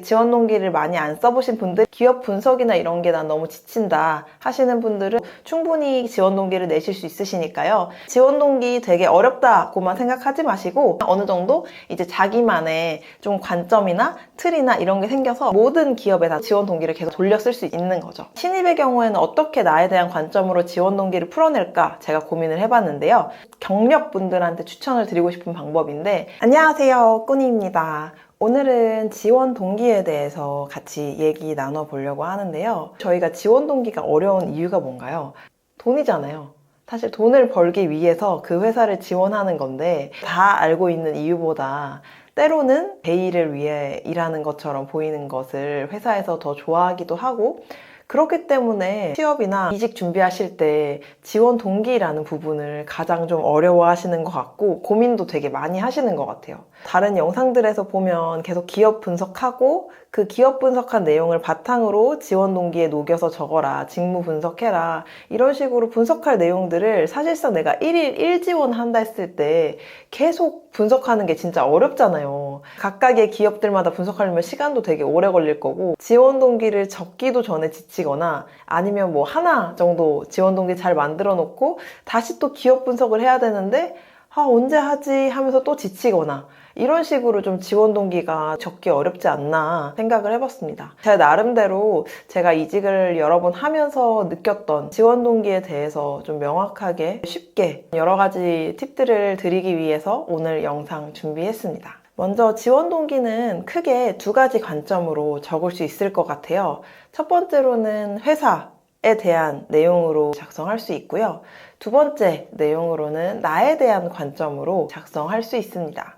지원 동기를 많이 안 써보신 분들, 기업 분석이나 이런 게 난 너무 지친다 하시는 분들은 충분히 지원 동기를 내실 수 있으시니까요. 지원 동기 되게 어렵다고만 생각하지 마시고 어느 정도 이제 자기만의 좀 관점이나 틀이나 이런 게 생겨서 모든 기업에 다 지원 동기를 계속 돌려 쓸 수 있는 거죠. 신입의 경우에는 어떻게 나에 대한 관점으로 지원 동기를 풀어낼까 제가 고민을 해봤는데요. 경력분들한테 추천을 드리고 싶은 방법인데, 안녕하세요, 꾸니입니다. 오늘은 지원 동기에 대해서 같이 얘기 나눠보려고 하는데요. 저희가 지원 동기가 어려운 이유가 뭔가요? 돈이잖아요. 사실 돈을 벌기 위해서 그 회사를 지원하는 건데, 다 알고 있는 이유보다 때로는 대의를 위해 일하는 것처럼 보이는 것을 회사에서 더 좋아하기도 하고, 그렇기 때문에 취업이나 이직 준비하실 때 지원 동기라는 부분을 가장 좀 어려워하시는 것 같고 고민도 되게 많이 하시는 것 같아요. 다른 영상들에서 보면 계속 기업 분석하고 그 기업 분석한 내용을 바탕으로 지원 동기에 녹여서 적어라, 직무 분석해라, 이런 식으로 분석할 내용들을 사실상 내가 1일 1지원 한다 했을 때 계속 분석하는 게 진짜 어렵잖아요. 각각의 기업들마다 분석하려면 시간도 되게 오래 걸릴 거고, 지원 동기를 적기도 전에 지치거나 아니면 뭐 하나 정도 지원 동기 잘 만들어 놓고 다시 또 기업 분석을 해야 되는데 언제 하지 하면서 또 지치거나, 이런 식으로 좀 지원 동기가 적기 어렵지 않나 생각을 해봤습니다. 제 나름대로 제가 이직을 여러 번 하면서 느꼈던 지원 동기에 대해서 좀 명확하게 쉽게 여러 가지 팁들을 드리기 위해서 오늘 영상 준비했습니다. 먼저 지원 동기는 크게 두 가지 관점으로 적을 수 있을 것 같아요. 첫 번째로는 회사에 대한 내용으로 작성할 수 있고요. 두 번째 내용으로는 나에 대한 관점으로 작성할 수 있습니다.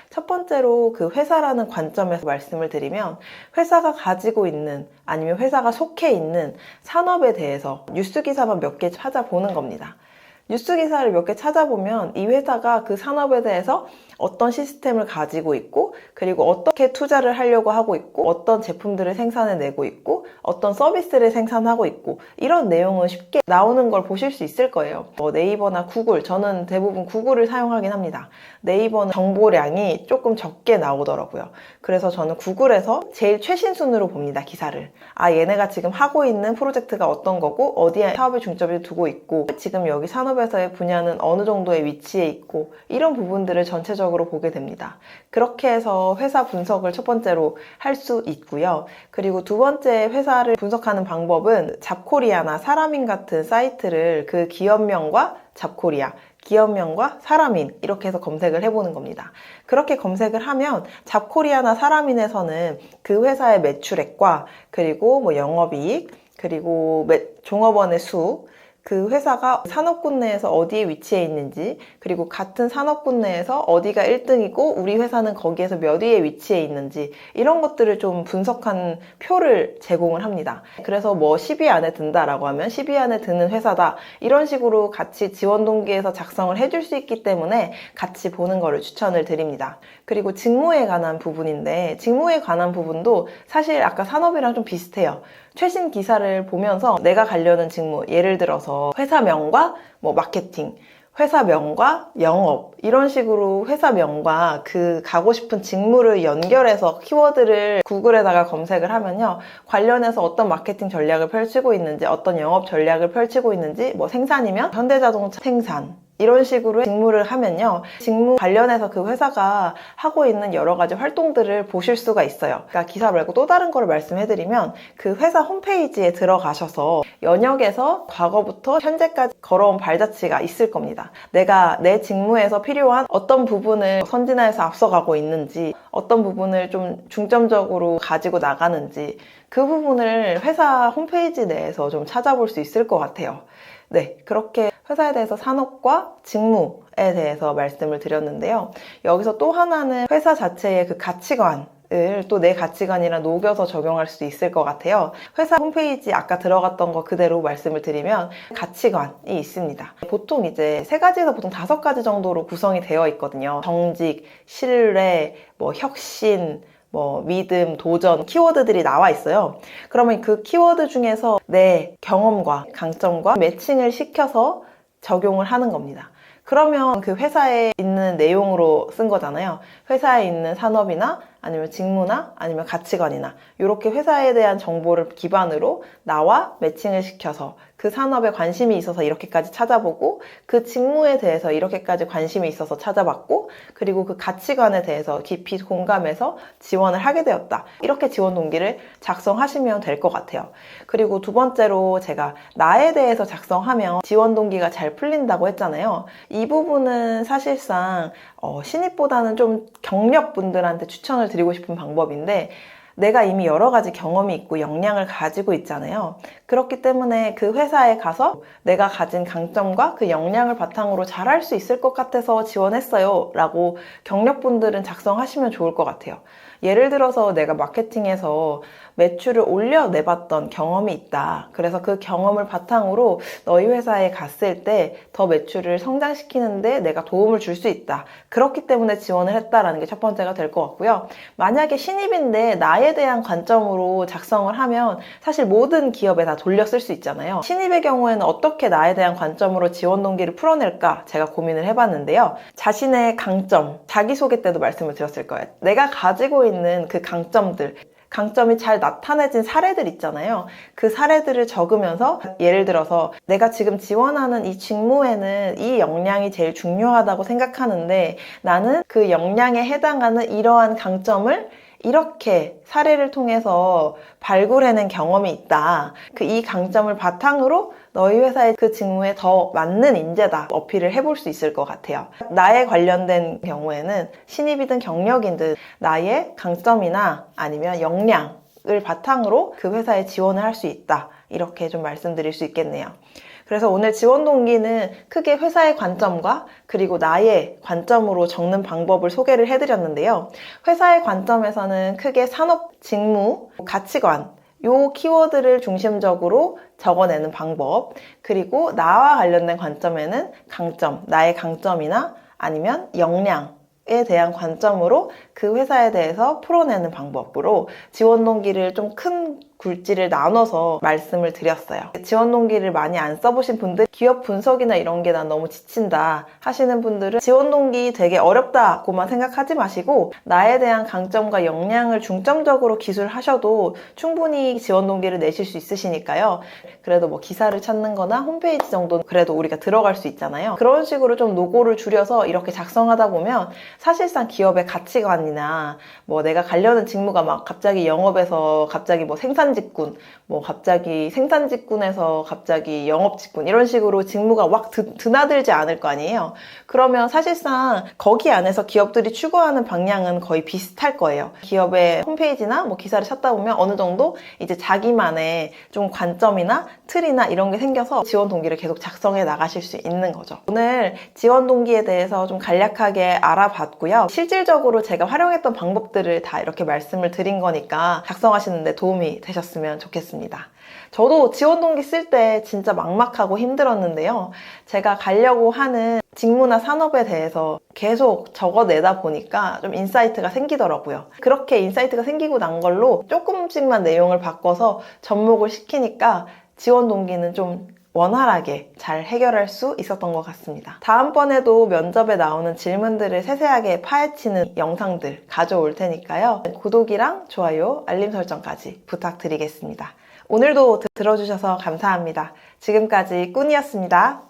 첫 번째로 그 회사라는 관점에서 말씀을 드리면, 회사가 가지고 있는 아니면 회사가 속해 있는 산업에 대해서 뉴스 기사만 몇 개 찾아보는 겁니다. 뉴스 기사를 몇 개 찾아보면 이 회사가 그 산업에 대해서 어떤 시스템을 가지고 있고, 그리고 어떻게 투자를 하려고 하고 있고, 어떤 제품들을 생산해내고 있고, 어떤 서비스를 생산하고 있고, 이런 내용은 쉽게 나오는 걸 보실 수 있을 거예요. 네이버나 구글, 저는 대부분 구글을 사용하긴 합니다. 네이버는 정보량이 조금 적게 나오더라고요. 그래서 저는 구글에서 제일 최신 순으로 봅니다, 기사를. 얘네가 지금 하고 있는 프로젝트가 어떤 거고, 어디에 사업에 중점을 두고 있고, 지금 여기 산업에서의 분야는 어느 정도의 위치에 있고, 이런 부분들을 전체적으로 보게 됩니다. 그렇게 해서 회사 분석을 첫 번째로 할 수 있고요. 그리고 두 번째 회사를 분석하는 방법은 잡코리아나 사람인 같은 사이트를 그 기업명과 잡코리아, 기업명과 사람인, 이렇게 해서 검색을 해보는 겁니다. 그렇게 검색을 하면 잡코리아나 사람인에서는 그 회사의 매출액과 그리고 뭐 영업이익, 그리고 종업원의 수, 그 회사가 산업군 내에서 어디에 위치해 있는지, 그리고 같은 산업군 내에서 어디가 1등이고 우리 회사는 거기에서 몇 위에 위치해 있는지, 이런 것들을 좀 분석한 표를 제공을 합니다. 그래서 뭐 10위 안에 든다라고 하면 10위 안에 드는 회사다, 이런 식으로 같이 지원 동기에서 작성을 해줄 수 있기 때문에 같이 보는 거를 추천을 드립니다. 그리고 직무에 관한 부분인데, 직무에 관한 부분도 사실 아까 산업이랑 좀 비슷해요. 최신 기사를 보면서 내가 가려는 직무, 예를 들어서 회사명과 뭐 마케팅, 회사명과 영업, 이런 식으로 회사명과 그 가고 싶은 직무를 연결해서 키워드를 구글에다가 검색을 하면요, 관련해서 어떤 마케팅 전략을 펼치고 있는지, 어떤 영업 전략을 펼치고 있는지, 뭐 생산이면 현대자동차 생산, 이런 식으로 직무를 하면요, 직무 관련해서 그 회사가 하고 있는 여러 가지 활동들을 보실 수가 있어요. 그러니까 기사 말고 또 다른 거를 말씀해드리면, 그 회사 홈페이지에 들어가셔서 연역에서 과거부터 현재까지 걸어온 발자취가 있을 겁니다. 내가 내 직무에서 필요한 어떤 부분을 선진화해서 앞서가고 있는지, 어떤 부분을 좀 중점적으로 가지고 나가는지, 그 부분을 회사 홈페이지 내에서 좀 찾아볼 수 있을 것 같아요. 네, 그렇게 회사에 대해서 산업과 직무에 대해서 말씀을 드렸는데요. 여기서 또 하나는 회사 자체의 그 가치관을 또 내 가치관이랑 녹여서 적용할 수 있을 것 같아요. 회사 홈페이지 아까 들어갔던 거 그대로 말씀을 드리면 가치관이 있습니다. 보통 이제 3가지에서 보통 5가지 정도로 구성이 되어 있거든요. 정직, 신뢰, 뭐 혁신, 뭐 믿음, 도전, 키워드들이 나와 있어요. 그러면 그 키워드 중에서 내 경험과 강점과 매칭을 시켜서 적용을 하는 겁니다. 그러면 그 회사에 있는 내용으로 쓴 거잖아요. 회사에 있는 산업이나 아니면 직무나 아니면 가치관이나 이렇게 회사에 대한 정보를 기반으로 나와 매칭을 시켜서 그 산업에 관심이 있어서 이렇게까지 찾아보고 그 직무에 대해서 이렇게까지 관심이 있어서 찾아봤고 그리고 그 가치관에 대해서 깊이 공감해서 지원을 하게 되었다. 이렇게 지원 동기를 작성하시면 될 것 같아요. 그리고 두 번째로 제가 나에 대해서 작성하면 지원 동기가 잘 풀린다고 했잖아요. 이 부분은 사실상 신입보다는 좀 경력분들한테 추천을 드리고 싶은 방법인데 내가 이미 여러 가지 경험이 있고 역량을 가지고 있잖아요. 그렇기 때문에 그 회사에 가서 내가 가진 강점과 그 역량을 바탕으로 잘할 수 있을 것 같아서 지원했어요 라고 경력분들은 작성하시면 좋을 것 같아요. 예를 들어서 내가 마케팅에서 매출을 올려내봤던 경험이 있다. 그래서 그 경험을 바탕으로 너희 회사에 갔을 때 더 매출을 성장시키는데 내가 도움을 줄 수 있다. 그렇기 때문에 지원을 했다라는 게 첫 번째가 될 것 같고요. 만약에 신입인데 나에 대한 관점으로 작성을 하면 사실 모든 기업에 다 돌려 쓸 수 있잖아요. 신입의 경우에는 어떻게 나에 대한 관점으로 지원 동기를 풀어낼까 제가 고민을 해봤는데요. 자신의 강점, 자기소개 때도 말씀을 드렸을 거예요. 내가 가지고 있는 그 강점이 잘 나타내진 사례들 있잖아요. 그 사례들을 적으면서 예를 들어서 내가 지금 지원하는 이 직무에는 이 역량이 제일 중요하다고 생각하는데 나는 그 역량에 해당하는 이러한 강점을 이렇게 사례를 통해서 발굴해낸 경험이 있다. 이 강점을 바탕으로 너희 회사의 그 직무에 더 맞는 인재다 어필을 해볼 수 있을 것 같아요. 나에 관련된 경우에는 신입이든 경력이든 나의 강점이나 아니면 역량을 바탕으로 그 회사에 지원을 할 수 있다. 이렇게 좀 말씀드릴 수 있겠네요. 그래서 오늘 지원 동기는 크게 회사의 관점과 그리고 나의 관점으로 적는 방법을 소개를 해드렸는데요. 회사의 관점에서는 크게 산업, 직무, 가치관 요 키워드를 중심적으로 적어내는 방법, 그리고 나와 관련된 관점에는 강점, 나의 강점이나 아니면 역량에 대한 관점으로 그 회사에 대해서 풀어내는 방법으로 지원 동기를 좀 큰 굴지를 나눠서 말씀을 드렸어요. 지원 동기를 많이 안 써보신 분들, 기업 분석이나 이런 게 난 너무 지친다 하시는 분들은 지원 동기 되게 어렵다고만 생각하지 마시고 나에 대한 강점과 역량을 중점적으로 기술하셔도 충분히 지원 동기를 내실 수 있으시니까요. 그래도 뭐 기사를 찾는 거나 홈페이지 정도는 그래도 우리가 들어갈 수 있잖아요. 그런 식으로 좀 노고를 줄여서 이렇게 작성하다 보면 사실상 기업의 가치관이나 뭐 내가 가려는 직무가 막 갑자기 영업에서 갑자기 뭐 생산직군, 뭐 갑자기 생산직군에서 갑자기 영업직군 이런 식으로 직무가 확 드나들지 않을 거 아니에요. 그러면 사실상 거기 안에서 기업들이 추구하는 방향은 거의 비슷할 거예요. 기업의 홈페이지나 뭐 기사를 찾다 보면 어느 정도 이제 자기만의 좀 관점이나 틀이나 이런 게 생겨서 지원 동기를 계속 작성해 나가실 수 있는 거죠. 오늘 지원 동기에 대해서 좀 간략하게 알아봤고요. 실질적으로 제가 활용했던 방법들을 다 이렇게 말씀을 드린 거니까 작성하시는데 도움이 되셨으면 좋겠습니다. 저도 지원 동기 쓸 때 진짜 막막하고 힘들었는데요. 제가 가려고 하는 직무나 산업에 대해서 계속 적어내다 보니까 좀 인사이트가 생기더라고요. 그렇게 인사이트가 생기고 난 걸로 조금씩만 내용을 바꿔서 접목을 시키니까 지원 동기는 좀 원활하게 잘 해결할 수 있었던 것 같습니다. 다음번에도 면접에 나오는 질문들을 세세하게 파헤치는 영상들 가져올 테니까요. 구독이랑 좋아요, 알림 설정까지 부탁드리겠습니다. 오늘도 들어주셔서 감사합니다. 지금까지 꾼이었습니다.